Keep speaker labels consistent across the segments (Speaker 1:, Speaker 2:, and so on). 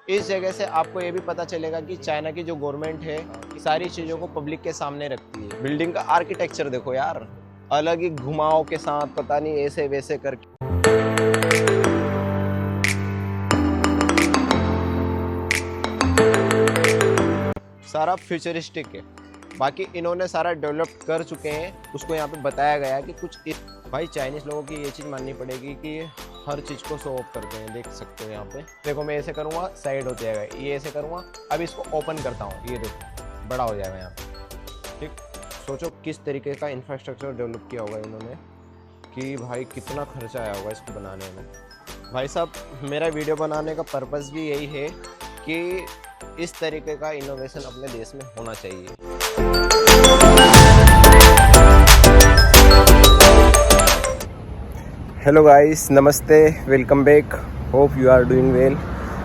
Speaker 1: इस जगह से आपको ये भी पता चलेगा कि चाइना की जो गवर्नमेंट है सारी चीज़ों को पब्लिक के सामने रखती है। बिल्डिंग का आर्किटेक्चर देखो यार, अलग ही घुमाव के साथ, पता नहीं ऐसे वैसे करके। सारा फ्यूचरिस्टिक है। बाकी इन्होंने सारा डेवलप कर चुके हैं, उसको यहाँ पे बताया गया है कि कुछ भाई चाइनीज़ लोगों की ये चीज़ माननी पड़ेगी कि हर चीज़ को शो ऑफ करते हैं। देख सकते हो यहाँ पे, देखो मैं ऐसे करूँगा साइड हो जाएगा, ये ऐसे करूँगा, अब इसको ओपन करता हूँ, ये देखो बड़ा हो जाएगा यहाँ पे। ठीक, सोचो किस तरीके का इंफ्रास्ट्रक्चर डेवलप किया होगा इन्होंने, कि भाई कितना खर्चा आया होगा इसको बनाने में। भाई साहब मेरा वीडियो बनाने का पर्पस भी यही है कि इस तरीके का इनोवेशन अपने देश में होना चाहिए। हेलो गाइस, नमस्ते, welcome back, hope you are doing well.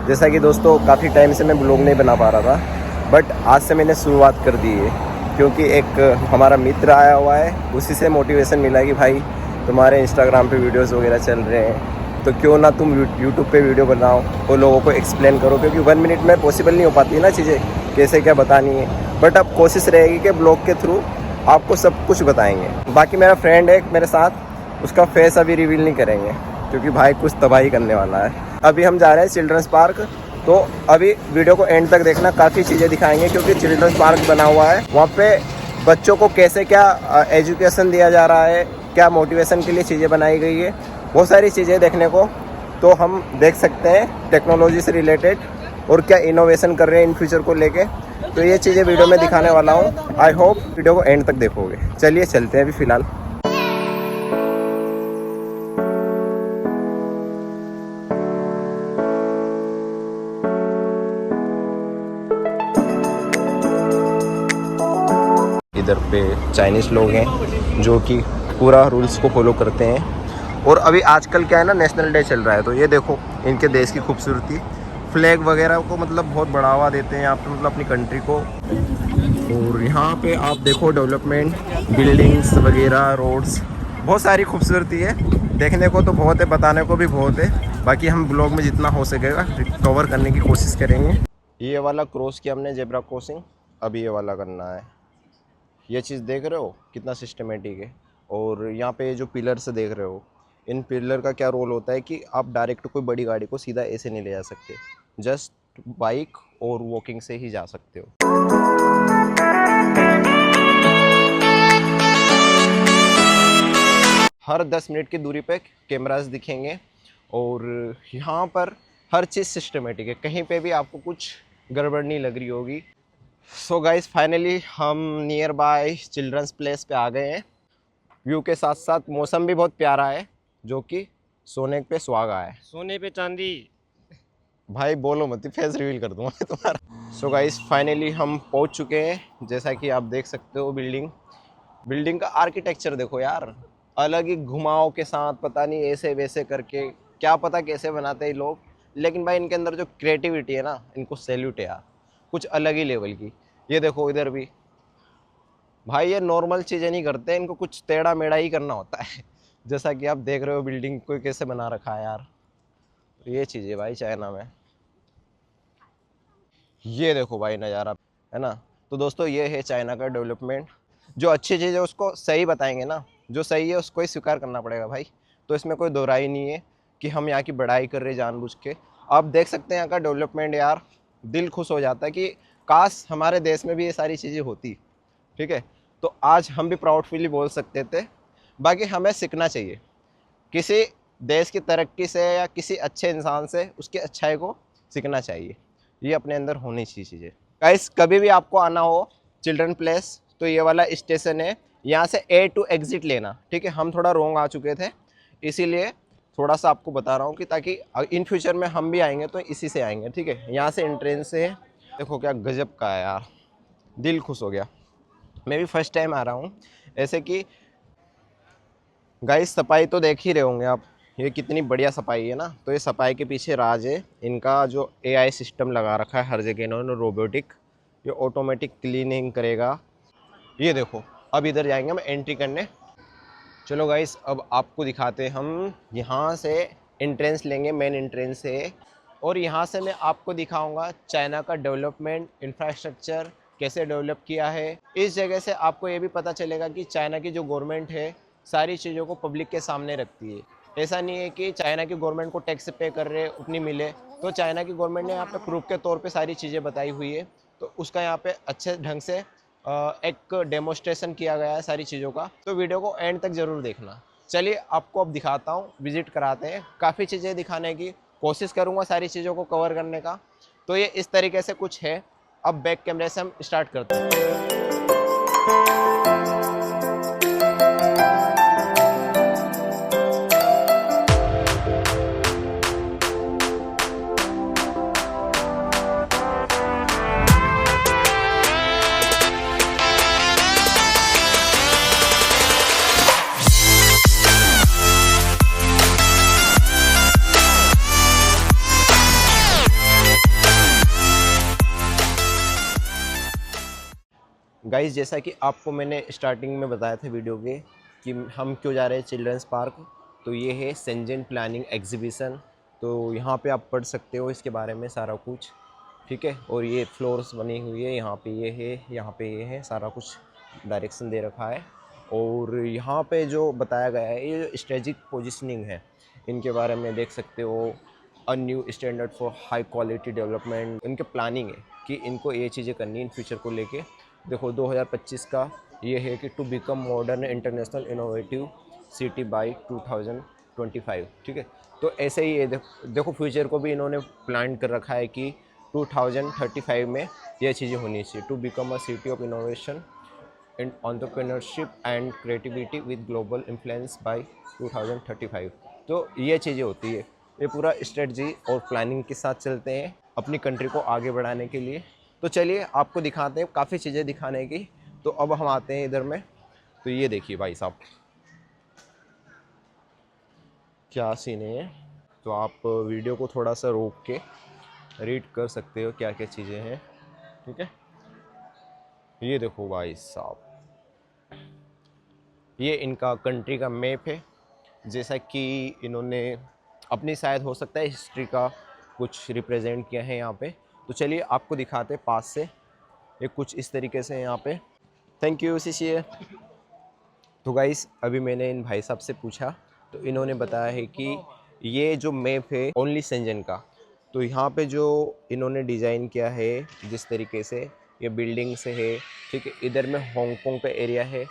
Speaker 1: जैसा कि दोस्तों काफ़ी टाइम से मैं ब्लॉग नहीं बना पा रहा था, बट आज से मैंने शुरुआत कर दी है क्योंकि एक हमारा मित्र आया हुआ है, उसी से मोटिवेशन मिला कि भाई तुम्हारे इंस्टाग्राम पे वीडियोस वगैरह चल रहे हैं तो क्यों ना तुम यूट्यूब पे वीडियो बनाओ और लोगों को एक्सप्लेन करो, क्योंकि 1 मिनट में पॉसिबल नहीं हो पाती है ना चीज़ें, कैसे क्या बतानी है। बट अब कोशिश रहेगी कि ब्लॉग के थ्रू आपको सब कुछ बताएंगे। बाकी मेरा फ्रेंड है मेरे साथ, उसका फेस अभी रिवील नहीं करेंगे क्योंकि भाई कुछ तबाही करने वाला है। अभी हम जा रहे हैं चिल्ड्रंस पार्क, तो अभी वीडियो को एंड तक देखना, काफ़ी चीज़ें दिखाएंगे क्योंकि चिल्ड्रंस पार्क बना हुआ है। वहाँ पे बच्चों को कैसे क्या एजुकेशन दिया जा रहा है, क्या मोटिवेशन के लिए चीज़ें बनाई गई है, बहुत सारी चीज़ें देखने को तो हम देख सकते हैं टेक्नोलॉजी से रिलेटेड, और क्या इनोवेशन कर रहे हैं इन फ्यूचर को लेके। तो ये चीज़ें वीडियो में दिखाने वाला हूँ। आई होप वीडियो को एंड तक देखोगे। चलिए चलते हैं अभी फ़िलहाल। इधर पे चाइनीज़ लोग हैं जो कि पूरा रूल्स को फॉलो करते हैं। और अभी आजकल क्या है ना, नेशनल डे चल रहा है, तो ये देखो इनके देश की खूबसूरती, फ्लैग वगैरह को मतलब बहुत बढ़ावा देते हैं यहाँ पे, मतलब अपनी कंट्री को। और यहाँ पे आप देखो डेवलपमेंट, बिल्डिंग्स वगैरह, रोड्स, बहुत सारी खूबसूरती है। देखने को तो बहुत है, बताने को भी बहुत है। बाकी हम ब्लॉग में जितना हो सकेगा कवर करने की कोशिश करेंगे। ये वाला क्रॉस किया हमने, जेब्रा क्रॉसिंग, अभी ये वाला करना है। ये चीज़ देख रहे हो कितना सिस्टमेटिक है। और यहाँ पे जो पिलर्स देख रहे हो, इन पिलर का क्या रोल होता है कि आप डायरेक्ट कोई बड़ी गाड़ी को सीधा ऐसे नहीं ले जा सकते, जस्ट बाइक और वॉकिंग से ही जा सकते हो। हर 10 मिनट की दूरी पे कैमरास दिखेंगे और यहाँ पर हर चीज़ सिस्टमेटिक है, कहीं पे भी आपको कुछ गड़बड़ नहीं लग रही होगी। सो गाइस फाइनली हम नियर बाय चिल्ड्रंस प्लेस पे आ गए हैं। व्यू के साथ साथ मौसम भी बहुत प्यारा है, जो कि सोने पे सुहागा है।
Speaker 2: सोने पे चांदी।
Speaker 1: भाई बोलो मत, फेस रिवील कर दूंगा मैं तुम्हारा। सो गाइस फाइनली हम पहुंच चुके हैं। जैसा कि आप देख सकते हो बिल्डिंग का आर्किटेक्चर देखो यार, अलग ही घुमाव के साथ, पता नहीं ऐसे वैसे करके, क्या पता कैसे बनाते हैं लोग, लेकिन भाई इनके अंदर जो क्रिएटिविटी है ना, इनको सैल्यूट है यार, कुछ अलग ही लेवल की। ये देखो इधर भी भाई, ये नॉर्मल चीज़ें नहीं करते, इनको कुछ टेढ़ा मेढ़ा ही करना होता है। जैसा कि आप देख रहे हो बिल्डिंग को कैसे बना रखा है यार। तो ये चीज़ है भाई चाइना में। ये देखो भाई नज़ारा, है ना। तो दोस्तों ये है चाइना का डेवलपमेंट। जो अच्छी चीज़ है उसको सही बताएंगे ना, जो सही है उसको ही स्वीकार करना पड़ेगा भाई। तो इसमें कोई दो राय नहीं है कि हम यहाँ की बढ़ाई कर रहे जानबूझ के। आप देख सकते हैं यहाँ का डेवलपमेंट यार, दिल खुश हो जाता है कि काश हमारे देश में भी ये सारी चीज़ें होती। ठीक है, तो आज हम भी प्राउडफुली बोल सकते थे। बाकी हमें सीखना चाहिए किसी देश की तरक्की से या किसी अच्छे इंसान से, उसकी अच्छाई को सीखना चाहिए। ये अपने अंदर होनी चाहिए चीज़ें। गाइस कभी भी आपको आना हो चिल्ड्रन प्लेस, तो ये वाला स्टेशन है, यहाँ से ए टू एग्ज़िट लेना। ठीक है, हम थोड़ा रोंग आ चुके थे, इसीलिए थोड़ा सा आपको बता रहा हूँ कि ताकि इन फ्यूचर में हम भी आएंगे तो इसी से आएंगे। ठीक है, यहाँ से एंट्रेंस है। देखो क्या गजब का है यार, दिल खुश हो गया। मैं भी फर्स्ट टाइम आ रहा हूँ ऐसे कि। गाइस सफाई तो देख ही रहे होंगे आप, ये कितनी बढ़िया सफाई है ना। तो ये सफाई के पीछे राज है इनका, जो एआई सिस्टम लगा रखा है हर जगह इन्होंने, रोबोटिक, ये ऑटोमेटिक क्लीनिंग करेगा। ये देखो अब इधर जाएंगे हम एंट्री करने। चलो गाइस अब आपको दिखाते हैं हम। यहाँ से एंट्रेंस लेंगे, मेन एंट्रेंस है। और यहाँ से मैं आपको दिखाऊंगा चाइना का डेवलपमेंट इंफ्रास्ट्रक्चर कैसे डेवलप किया है। इस जगह से आपको ये भी पता चलेगा कि चाइना की जो गवर्नमेंट है सारी चीज़ों को पब्लिक के सामने रखती है। ऐसा नहीं है कि चाइना की गवर्नमेंट को टैक्स पे कर रहे उतनी मिले, तो चाइना की गवर्नमेंट ने यहाँ पे प्रूफ के तौर पे सारी चीज़ें बताई हुई है। तो उसका यहाँ पे अच्छे ढंग से एक डेमोस्ट्रेशन किया गया है सारी चीज़ों का। तो वीडियो को एंड तक ज़रूर देखना। चलिए आपको अब दिखाता हूँ, विजिट कराते हैं। काफ़ी चीज़ें दिखाने की कोशिश करूँगा, सारी चीज़ों को कवर करने का। तो ये इस तरीके से कुछ है। अब बैक कैमरे से हम स्टार्ट करते हैं। गाइस, जैसा कि आपको मैंने स्टार्टिंग में बताया था वीडियो के कि हम क्यों जा रहे हैं चिल्ड्रंस पार्क, तो ये है शेंजन प्लानिंग एग्जीबिशन। तो यहाँ पे आप पढ़ सकते हो इसके बारे में सारा कुछ, ठीक है। और ये फ्लोर्स बनी हुई है, यहाँ पे ये है, यहाँ पे ये है, सारा कुछ डायरेक्शन दे रखा है। और यहाँ पे जो बताया गया है ये स्ट्रेटेजिक पोजिशनिंग है, इनके बारे में देख सकते हो। A new standard for high quality development, इनके प्लानिंग है कि इनको ये चीज़ें करनी है इन फ्यूचर को लेके। देखो 2025 का ये है कि to become modern international innovative city by 2025, ठीक है। तो ऐसे ही ये देखो फ्यूचर को भी इन्होंने प्लान कर रखा है कि 2035 में ये चीज़ें होनी चाहिए, to become a city of innovation and entrepreneurship and creativity with global influence by 2035। तो ये चीज़ें होती है, ये पूरा स्ट्रेटजी और प्लानिंग के साथ चलते हैं अपनी कंट्री को आगे बढ़ाने के लिए। तो चलिए आपको दिखाते हैं, काफ़ी चीज़ें दिखाने की। तो अब हम आते हैं इधर में। तो ये देखिए भाई साहब क्या सीन है। तो आप वीडियो को थोड़ा सा रोक के रीड कर सकते हो क्या क्या चीज़ें हैं, ठीक है। ये देखो भाई साहब, ये इनका कंट्री का मैप है। जैसा कि इन्होंने अपनी शायद हो सकता है हिस्ट्री का कुछ रिप्रेजेंट किया है यहाँ पे। तो चलिए आपको दिखाते हैं पास से। ये कुछ इस तरीके से यहाँ पे। Thank you CCA. तो गाइस, अभी मैंने इन भाई साहब से पूछा तो इन्होंने बताया है कि ये जो मैप है ओनली शेंजन का। तो यहाँ पे जो इन्होंने डिज़ाइन किया है जिस तरीके से ये बिल्डिंग से है, ठीक है। इधर में हांगकांग का एरिया है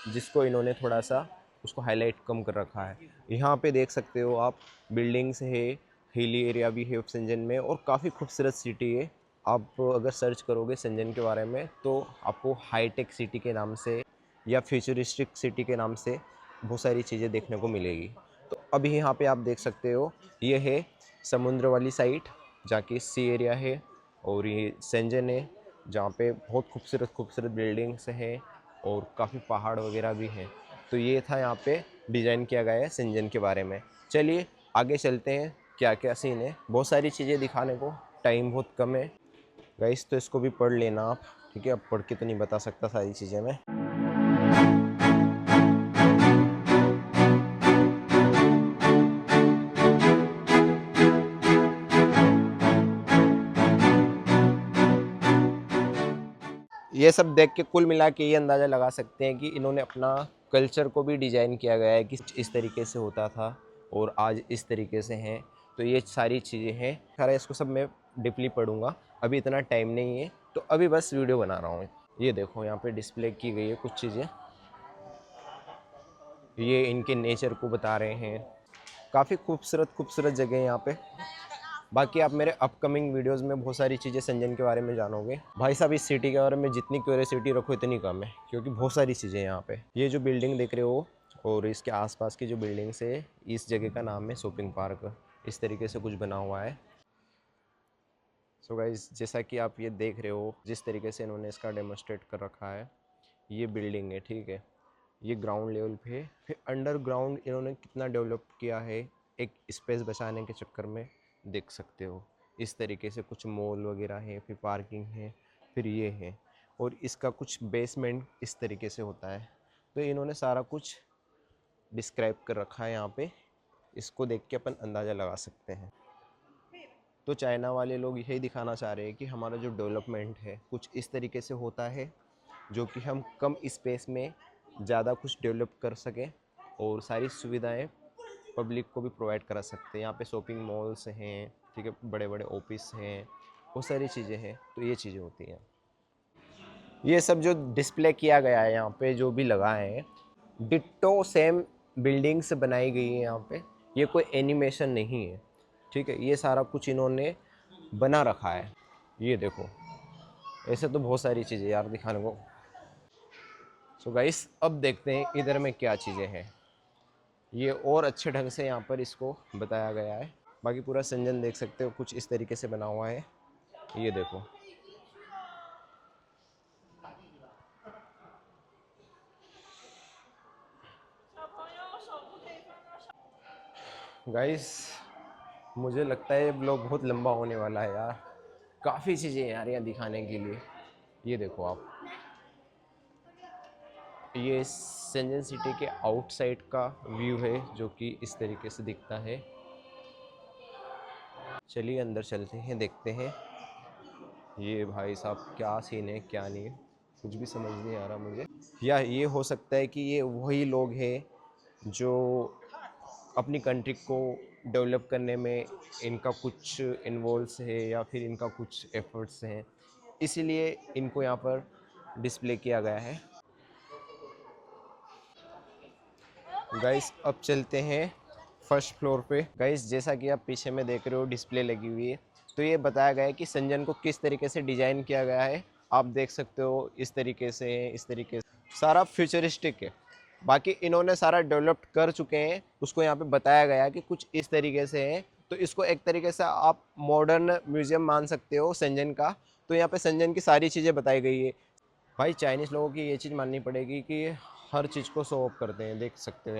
Speaker 1: जिसको इन्होंने थोड़ा सा उसको हाईलाइट कम कर रखा है। यहाँ पे देख सकते हो आप, बिल्डिंग्स है, हिली एरिया भी है शेंजन में, और काफ़ी खूबसूरत सिटी है। आप अगर सर्च करोगे शेंजन के बारे में तो आपको हाईटेक सिटी के नाम से या फ्यूचरिस्टिक सिटी के नाम से बहुत सारी चीज़ें देखने को मिलेगी। तो अभी यहाँ पे आप देख सकते हो, ये है समुद्र वाली साइड जहाँ की सी एरिया है, और ये शेंजन है जहाँ पे बहुत खूबसूरत खूबसूरत बिल्डिंग्स हैं और काफ़ी पहाड़ वगैरह भी हैं। तो ये था यहाँ पे डिज़ाइन किया गया है शेंजन के बारे में। चलिए आगे चलते हैं, क्या क्या सीन है। बहुत सारी चीज़ें दिखाने को, टाइम बहुत कम है गाइस, तो इसको भी पढ़ लेना आप, ठीक है। अब पढ़ के तो नहीं बता सकता सारी चीज़ें मैं। ये सब देख के कुल मिला के ये अंदाज़ा लगा सकते हैं कि इन्होंने अपना कल्चर को भी डिज़ाइन किया गया है कि इस तरीके से होता था और आज इस तरीके से हैं। तो ये सारी चीज़ें हैं। खैर इसको सब मैं डीपली पढ़ूंगा, अभी इतना टाइम नहीं है, तो अभी बस वीडियो बना रहा हूँ। ये देखो यहाँ पे डिस्प्ले की गई है कुछ चीज़ें, ये इनके नेचर को बता रहे हैं। काफ़ी खूबसूरत खूबसूरत जगह है यहाँ पे। बाकी आप मेरे अपकमिंग वीडियोस में बहुत सारी चीज़ें शेंजन के बारे में जानोगे। भाई साहब, इस सिटी के बारे में जितनी क्यूरियोसिटी रखो इतनी कम है, क्योंकि बहुत सारी चीज़ें यहाँ पे। ये जो बिल्डिंग देख रहे हो और इसके आसपास की जो बिल्डिंग्स है, इस जगह का नाम है शॉपिंग पार्क। इस तरीके से कुछ बना हुआ है। सो गाइस, जैसा कि आप ये देख रहे हो, जिस तरीके से इन्होंने इसका डेमोस्ट्रेट कर रखा है, ये बिल्डिंग है, ठीक है। ये ग्राउंड लेवल पे है। फिर अंडरग्राउंड इन्होंने कितना डेवलप किया है एक स्पेस बचाने के चक्कर में, देख सकते हो। इस तरीके से कुछ मॉल वगैरह है, फिर पार्किंग है, फिर ये है, और इसका कुछ बेसमेंट इस तरीके से होता है। तो इन्होंने सारा कुछ डिस्क्राइब कर रखा है यहाँ पे। इसको देख के अपन अंदाज़ा लगा सकते हैं। तो चाइना वाले लोग यही दिखाना चाह रहे हैं कि हमारा जो डेवलपमेंट है कुछ इस तरीके से होता है जो कि हम कम स्पेस में ज़्यादा कुछ डेवलप कर सकें और सारी सुविधाएं पब्लिक को भी प्रोवाइड करा सकते हैं। यहाँ पे शॉपिंग मॉल्स हैं, ठीक है, बड़े बड़े ऑफिस हैं, बहुत सारी चीज़ें हैं। तो ये चीज़ें होती हैं। ये सब जो डिस्प्ले किया गया है यहाँ पे जो भी लगा है, डिट्टो सेम बिल्डिंग से बनाई गई है यहाँ पे। ये कोई एनिमेशन नहीं है, ठीक है, ये सारा कुछ इन्होंने बना रखा है। ये देखो, ऐसे तो बहुत सारी चीज़ें यार दिखाने को। सो गाइस, अब देखते हैं इधर में क्या चीज़ें हैं। ये और अच्छे ढंग से यहाँ पर इसको बताया गया है। बाकी पूरा संजन देख सकते हो कुछ इस तरीके से बना हुआ है। ये देखो, गाइस मुझे लगता है ये ब्लॉग बहुत लंबा होने वाला है यार। काफ़ी चीज़ें हैं यार यहाँ दिखाने के लिए। ये देखो आप, ये शेंजन सिटी के आउटसाइड का व्यू है जो कि इस तरीके से दिखता है। चलिए अंदर चलते हैं, देखते हैं। ये भाई साहब क्या सीन है क्या नहीं है, कुछ भी समझ नहीं आ रहा मुझे। या ये हो सकता है कि ये वही लोग हैं जो अपनी कंट्री को डेवलप करने में इनका कुछ इन्वॉल्व्स है या फिर इनका कुछ एफर्ट्स हैं, इसीलिए इनको यहाँ पर डिस्प्ले किया गया है। गाइस अब चलते हैं फर्स्ट फ्लोर पे। गाइस जैसा कि आप पीछे में देख रहे हो डिस्प्ले लगी हुई है, तो ये बताया गया है कि संजन को किस तरीके से डिज़ाइन किया गया है। आप देख सकते हो इस तरीके से, इस तरीके से सारा फ्यूचरिस्टिक है। बाकी इन्होंने सारा डेवलप कर चुके हैं, उसको यहाँ पे बताया गया है कि कुछ इस तरीके से है। तो इसको एक तरीके से आप मॉडर्न म्यूजियम मान सकते हो संजन का। तो यहाँ पे संजन की सारी चीज़ें बताई गई है। भाई चाइनीज़ लोगों की ये चीज़ माननी पड़ेगी कि हर चीज़ को शो ऑफ करते हैं। देख सकते हो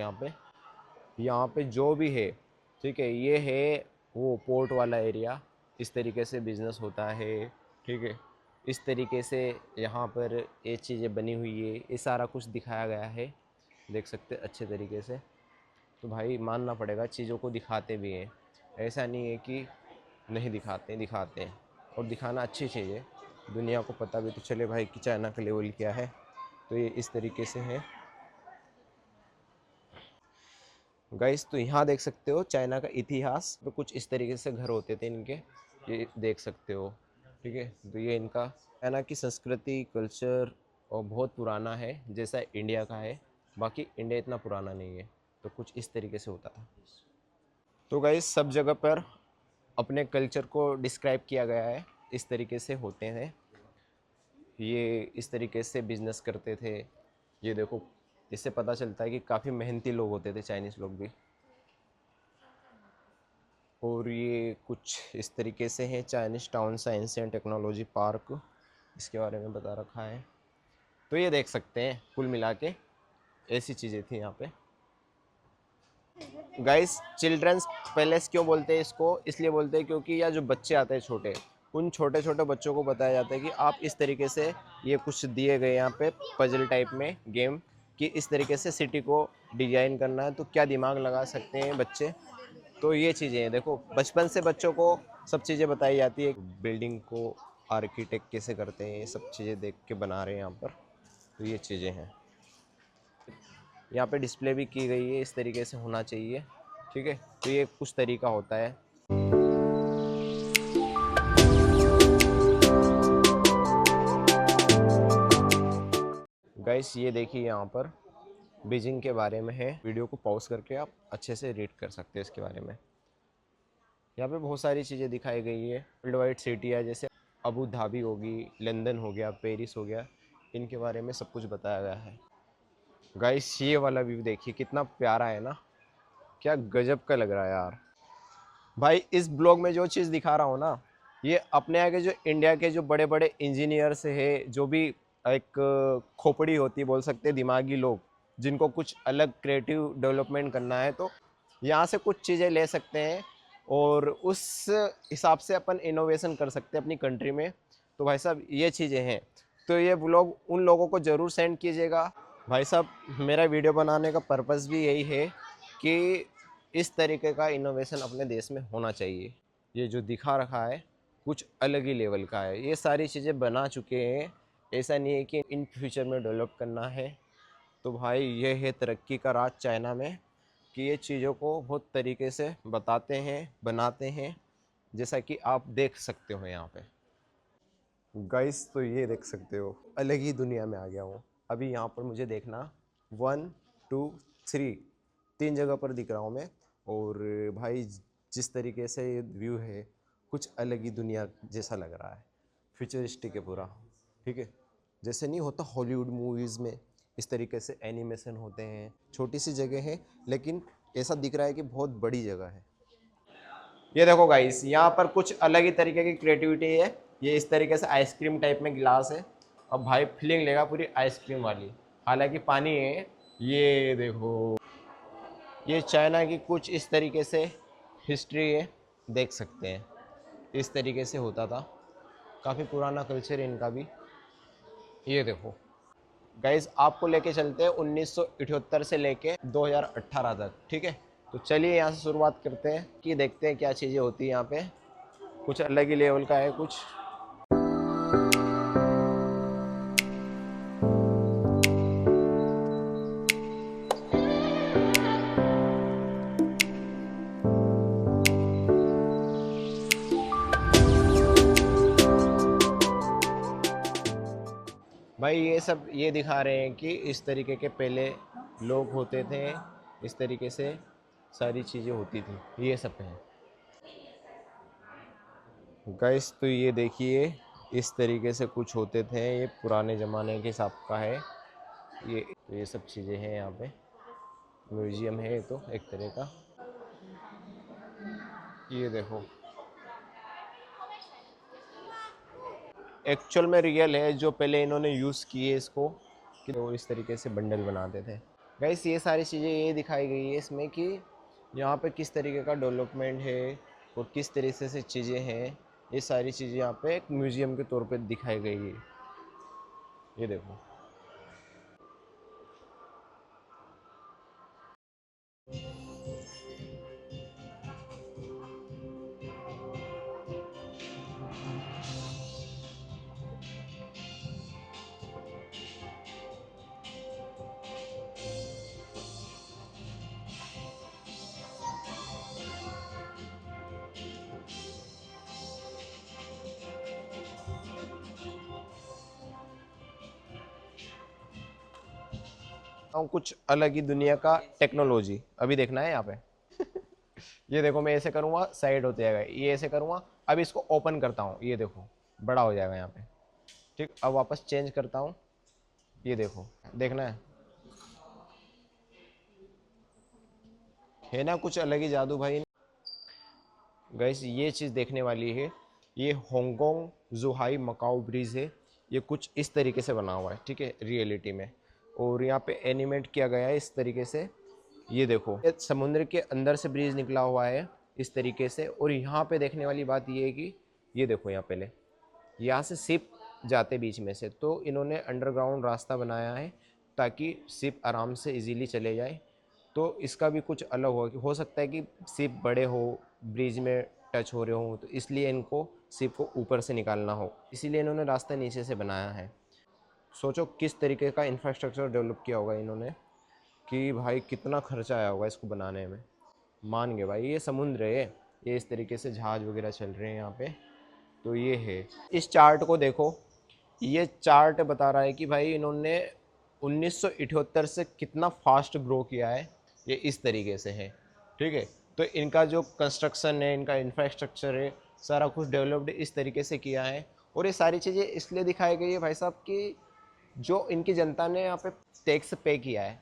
Speaker 1: यहाँ पे जो भी है, ठीक है, ये है वो पोर्ट वाला एरिया। इस तरीके से बिज़नेस होता है, ठीक है। इस तरीके से यहाँ पर ये चीज़ें बनी हुई है, ये सारा कुछ दिखाया गया है, देख सकते अच्छे तरीके से। तो भाई मानना पड़ेगा, चीज़ों को दिखाते भी हैं, ऐसा नहीं है कि नहीं दिखाते हैं, दिखाते हैं। और दिखाना अच्छी चीज़ है, दुनिया को पता भी तो चले भाई कि चाइना का लेवल क्या है। तो ये इस तरीके से है गाइस। तो यहाँ देख सकते हो चाइना का इतिहास, तो कुछ इस तरीके से घर होते थे इनके, ये देख सकते हो, ठीक है। तो ये इनका चाइना की संस्कृति कल्चर और बहुत पुराना है, जैसा इंडिया का है। बाकी इंडिया इतना पुराना नहीं है। तो कुछ इस तरीके से होता था। तो गाइस सब जगह पर अपने कल्चर को डिस्क्राइब किया गया है, इस तरीके से होते हैं ये, इस तरीके से बिजनेस करते थे। ये देखो, इससे पता चलता है कि काफ़ी मेहनती लोग होते थे चाइनीज़ लोग भी। और ये कुछ इस तरीके से है Chinese town science and technology park, इसके बारे में बता रखा है। तो ये देख सकते हैं कुल मिला के ऐसी चीज़ें थी यहाँ पे। गाइस चिल्ड्रंस पैलेस क्यों बोलते हैं इसको? इसलिए बोलते हैं क्योंकि यहाँ जो बच्चे आते हैं छोटे, उन छोटे छोटे बच्चों को बताया जाता है कि आप इस तरीके से, ये कुछ दिए गए यहाँ पे पजल टाइप में गेम, कि इस तरीके से सिटी को डिजाइन करना है तो क्या दिमाग लगा सकते हैं बच्चे। तो ये चीज़ें हैं, देखो बचपन से बच्चों को सब चीज़ें बताई जाती है। बिल्डिंग को आर्किटेक्ट कैसे करते हैं, ये सब चीज़ें देख के बना रहे हैं यहाँ पर। तो ये चीज़ें हैं, यहाँ पे डिस्प्ले भी की गई है, इस तरीके से होना चाहिए, ठीक है। तो ये कुछ तरीका होता है। गाइस ये देखिए यहाँ पर बीजिंग के बारे में है, वीडियो को पॉज करके आप अच्छे से रीड कर सकते हैं इसके बारे में। यहाँ पे बहुत सारी चीज़ें दिखाई गई है। वर्ल्ड वाइड सिटी है, जैसे अबू धाबी होगी, लंदन हो गया, पेरिस हो गया, इनके बारे में सब कुछ बताया गया है। गाइस ये वाला व्यू देखिए कितना प्यारा है ना, क्या गजब का लग रहा है यार। भाई इस ब्लॉग में जो चीज़ दिखा रहा हूँ ना, ये अपने आगे जो इंडिया के जो बड़े बड़े इंजीनियर्स है, जो भी एक खोपड़ी होती है बोल सकते हैं, दिमागी लोग जिनको कुछ अलग क्रिएटिव डेवलपमेंट करना है, तो यहाँ से कुछ चीज़ें ले सकते हैं और उस हिसाब से अपन इनोवेशन कर सकते हैं अपनी कंट्री में। तो भाई साहब ये चीज़ें हैं। तो ये ब्लॉग उन लोगों को ज़रूर सेंड कीजिएगा। भाई साहब मेरा वीडियो बनाने का पर्पस भी यही है कि इस तरीके का इनोवेशन अपने देश में होना चाहिए। ये जो दिखा रखा है कुछ अलग ही लेवल का है। ये सारी चीज़ें बना चुके हैं, ऐसा नहीं है कि इन फ्यूचर में डेवलप करना है। तो भाई ये है तरक्की का राज चाइना में, कि ये चीज़ों को बहुत तरीके से बताते हैं, बनाते हैं, जैसा कि आप देख सकते हो यहाँ पे गाइस। तो ये देख सकते हो, अलग ही दुनिया में आ गया हूँ। अभी यहाँ पर मुझे देखना 1 2 3 3 जगह पर दिख रहा हूँ मैं। और भाई जिस तरीके से ये व्यू है कुछ अलग ही दुनिया जैसा लग रहा है, फ्यूचरिस्टिक है पूरा, ठीक है। जैसे नहीं होता हॉलीवुड मूवीज़ में इस तरीके से एनिमेशन होते हैं। छोटी सी जगह है लेकिन ऐसा दिख रहा है कि बहुत बड़ी जगह है। ये देखो गाइस, यहाँ पर कुछ अलग ही तरीके की क्रिएटिविटी है। ये इस तरीके से आइसक्रीम टाइप में गिलास है, अब भाई फीलिंग लेगा पूरी आइसक्रीम वाली, हालांकि पानी है। ये देखो, ये चाइना की कुछ इस तरीके से हिस्ट्री है, देख सकते हैं इस तरीके से होता था। काफ़ी पुराना कल्चर है इनका भी। ये देखो गाइस, आपको लेके चलते हैं 1978 से लेके 2018 तक, ठीक है। तो चलिए यहाँ से शुरुआत करते हैं कि देखते हैं क्या चीज़ें होती है यहाँ पे। कुछ अलग ही लेवल का है कुछ। भाई ये सब ये दिखा रहे हैं कि इस तरीके के पहले लोग होते थे, इस तरीके से सारी चीज़ें होती थी, ये सब है गाइस। तो ये देखिए इस तरीके से कुछ होते थे, ये पुराने ज़माने के हिसाब का है। ये सब चीज़ें हैं यहाँ पे, म्यूजियम है ये तो एक तरह का। ये देखो एक्चुअल में रियल है, जो पहले इन्होंने यूज़ किए इसको, कि वो इस तरीके से बंडल बनाते थे। गाइस ये सारी चीज़ें ये दिखाई गई है इसमें कि यहाँ पे किस तरीके का डेवलपमेंट है और किस तरीके से चीज़ें हैं। ये सारी चीज़ें यहाँ पे एक म्यूज़ियम के तौर पे दिखाई गई है। ये देखो और कुछ अलग ही दुनिया का टेक्नोलॉजी अभी देखना है यहाँ पे। ये देखो, मैं ऐसे करूँगा साइड होते जाएगा, ये ऐसे करूँगा। अब इसको ओपन करता हूँ, ये देखो बड़ा हो जाएगा यहाँ पे, ठीक। अब वापस चेंज करता हूँ, ये देखो, देखना है ना कुछ अलग ही जादू भाई। गाइस ये चीज़ देखने वाली है, ये हांगकांग जुहाई मकाओ ब्रिज है। ये कुछ इस तरीके से बना हुआ है, ठीक है, रियलिटी में। और यहाँ पे एनिमेट किया गया है इस तरीके से। ये देखो, ये समुद्र के अंदर से ब्रिज निकला हुआ है इस तरीके से। और यहाँ पे देखने वाली बात ये है कि ये देखो, यहाँ पहले यहाँ से शिप जाते बीच में से, तो इन्होंने अंडरग्राउंड रास्ता बनाया है ताकि शिप आराम से इजीली चले जाए। तो इसका भी कुछ अलग हो सकता है कि शिप बड़े हो, ब्रिज में टच हो रहे हो, तो इसलिए इनको शिप को ऊपर से निकालना हो, इसीलिए इन्होंने रास्ता नीचे से बनाया है। सोचो किस तरीके का इंफ्रास्ट्रक्चर डेवलप किया होगा इन्होंने, कि भाई कितना खर्चा आया होगा इसको बनाने में। मान गए भाई, ये समुद्र है, ये इस तरीके से जहाज वगैरह चल रहे हैं यहाँ पे। तो ये है, इस चार्ट को देखो, ये चार्ट बता रहा है कि भाई इन्होंने 1978 से कितना फास्ट ग्रो किया है। ये इस तरीके से है, ठीक है। तो इनका जो कंस्ट्रक्शन है, इनका इंफ्रास्ट्रक्चर है, सारा कुछ डेवलप्ड इस तरीके से किया है। और ये सारी चीज़ें इसलिए दिखाई गई है भाई साहब कि जो इनकी जनता ने यहाँ पे टैक्स पे किया है,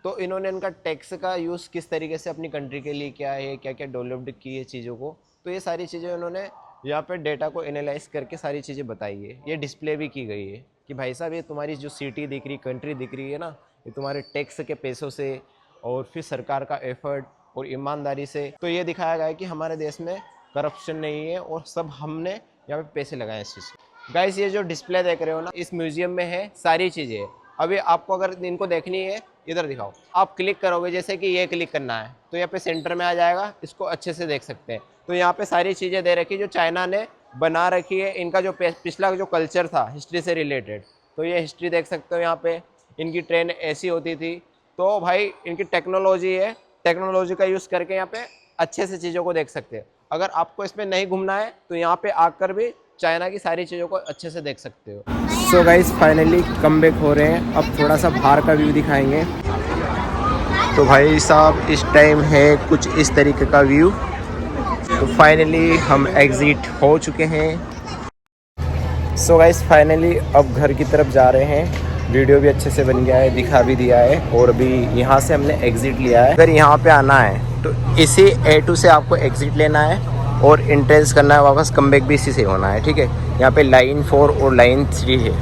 Speaker 1: तो इन्होंने इनका टैक्स का यूज़ किस तरीके से अपनी कंट्री के लिए किया है, क्या क्या डेवलप्ड की है चीज़ों को, तो ये सारी चीज़ें उन्होंने यहाँ पे डेटा को एनालाइज करके सारी चीज़ें बताई है। ये डिस्प्ले भी की गई है कि भाई साहब ये तुम्हारी जो सिटी दिख रही, कंट्री दिख रही है ना, ये तुम्हारे टैक्स के पैसों से और फिर सरकार का एफर्ट और ईमानदारी से। तो ये दिखाया गया है कि हमारे देश में करप्शन नहीं है और सब हमने यहाँ पे पैसे लगाए इस चीज़ से। गाइस ये जो डिस्प्ले देख रहे हो ना, इस म्यूजियम में है सारी चीज़ें। अभी आपको अगर इनको देखनी है इधर दिखाओ। आप क्लिक करोगे, जैसे कि ये क्लिक करना है तो यहाँ पे सेंटर में आ जाएगा, इसको अच्छे से देख सकते हैं। तो यहाँ पे सारी चीज़ें दे रखी जो चाइना ने बना रखी है, इनका जो पिछला जो कल्चर था हिस्ट्री से रिलेटेड, तो ये हिस्ट्री देख सकते हो। यहाँ पे इनकी ट्रेन ऐसी होती थी, तो भाई इनकी टेक्नोलॉजी है, टेक्नोलॉजी का यूज़ करके यहाँ पे अच्छे से चीज़ों को देख सकते हैं। अगर आपको इसमें नहीं घूमना है तो यहाँ पे आकर भी चाइना की सारी चीज़ों को अच्छे से देख सकते हो। So guys finally come back हो रहे हैं, अब थोड़ा सा बाहर का व्यू दिखाएंगे। तो भाई साहब इस टाइम है कुछ इस तरीके का व्यू। तो फाइनली हम एग्ज़िट हो चुके हैं। सो गाइस फाइनली अब घर की तरफ जा रहे हैं। वीडियो भी अच्छे से बन गया है, दिखा भी दिया है, और अभी यहाँ से हमने एग्ज़िट लिया है। अगर यहाँ पे आना है तो इसी A2 से आपको एग्ज़िट लेना है और एंट्रेंस करना है वापस, कम बैक भी इसी से होना है, ठीक है। यहाँ पे लाइन 4 और लाइन 3 है।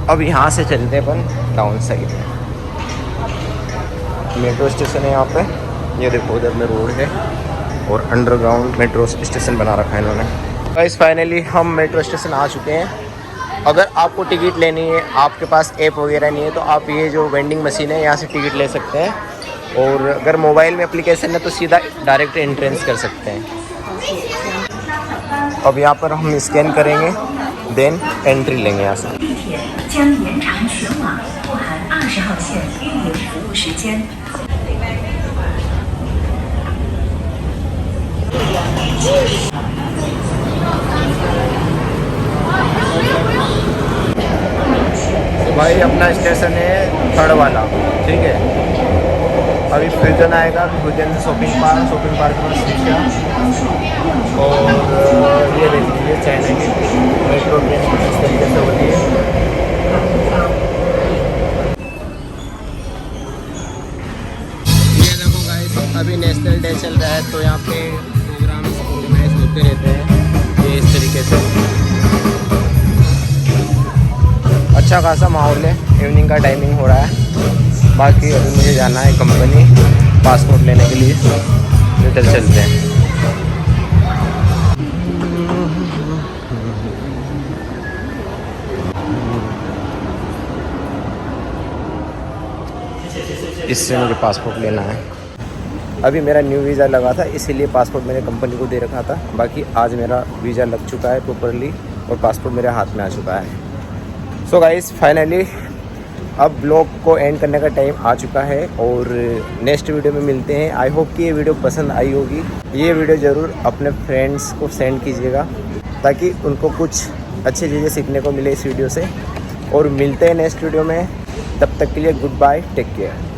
Speaker 1: अब यहाँ से चलते हैं अपन डाउन साइड में। मेट्रो स्टेशन है यहाँ पे, ये देखो उधर में रोड है और अंडरग्राउंड मेट्रो स्टेशन बना रखा है इन्होंने। गाइस फाइनली हम मेट्रो स्टेशन आ चुके हैं। अगर आपको टिकट लेनी है, आपके पास ऐप वगैरह नहीं है, तो आप ये जो वेंडिंग मशीन है यहाँ से टिकट ले सकते हैं। और अगर मोबाइल में एप्लीकेशन है तो सीधा डायरेक्ट एंट्रेंस कर सकते हैं। अब यहाँ पर हम स्कैन करेंगे, देन एंट्री लेंगे यहाँ से। भाई अपना स्टेशन है 3rd वाला, ठीक है। अभी फ्यूजन आएगा, फ्यूजन से शॉपिंग पार्क में शीशा, और ये देख लीजिए चाइना की मेट्रो ट्रेन इस तरीके से होती है। ये देखो गाइस अभी नेशनल डे चल रहा है, तो यहाँ पे प्रोग्राम्स ऑर्गेनाइज होते रहते हैं ये इस तरीके से। अच्छा खासा माहौल है, इवनिंग का टाइमिंग हो रहा है। बाकी अभी मुझे जाना है कंपनी पासपोर्ट लेने के लिए, तो चलते हैं। इससे मुझे पासपोर्ट लेना है। अभी मेरा न्यू वीज़ा लगा था, इसीलिए पासपोर्ट मैंने कंपनी को दे रखा था। बाकी आज मेरा वीज़ा लग चुका है प्रॉपरली और पासपोर्ट मेरे हाथ में आ चुका है। सो गाइस फाइनली अब ब्लॉग को एंड करने का टाइम आ चुका है और नेक्स्ट वीडियो में मिलते हैं। आई होप कि ये वीडियो पसंद आई होगी। ये वीडियो ज़रूर अपने फ्रेंड्स को सेंड कीजिएगा ताकि उनको कुछ अच्छी चीज़ें सीखने को मिले इस वीडियो से। और मिलते हैं नेक्स्ट वीडियो में, तब तक के लिए गुड बाय, टेक केयर।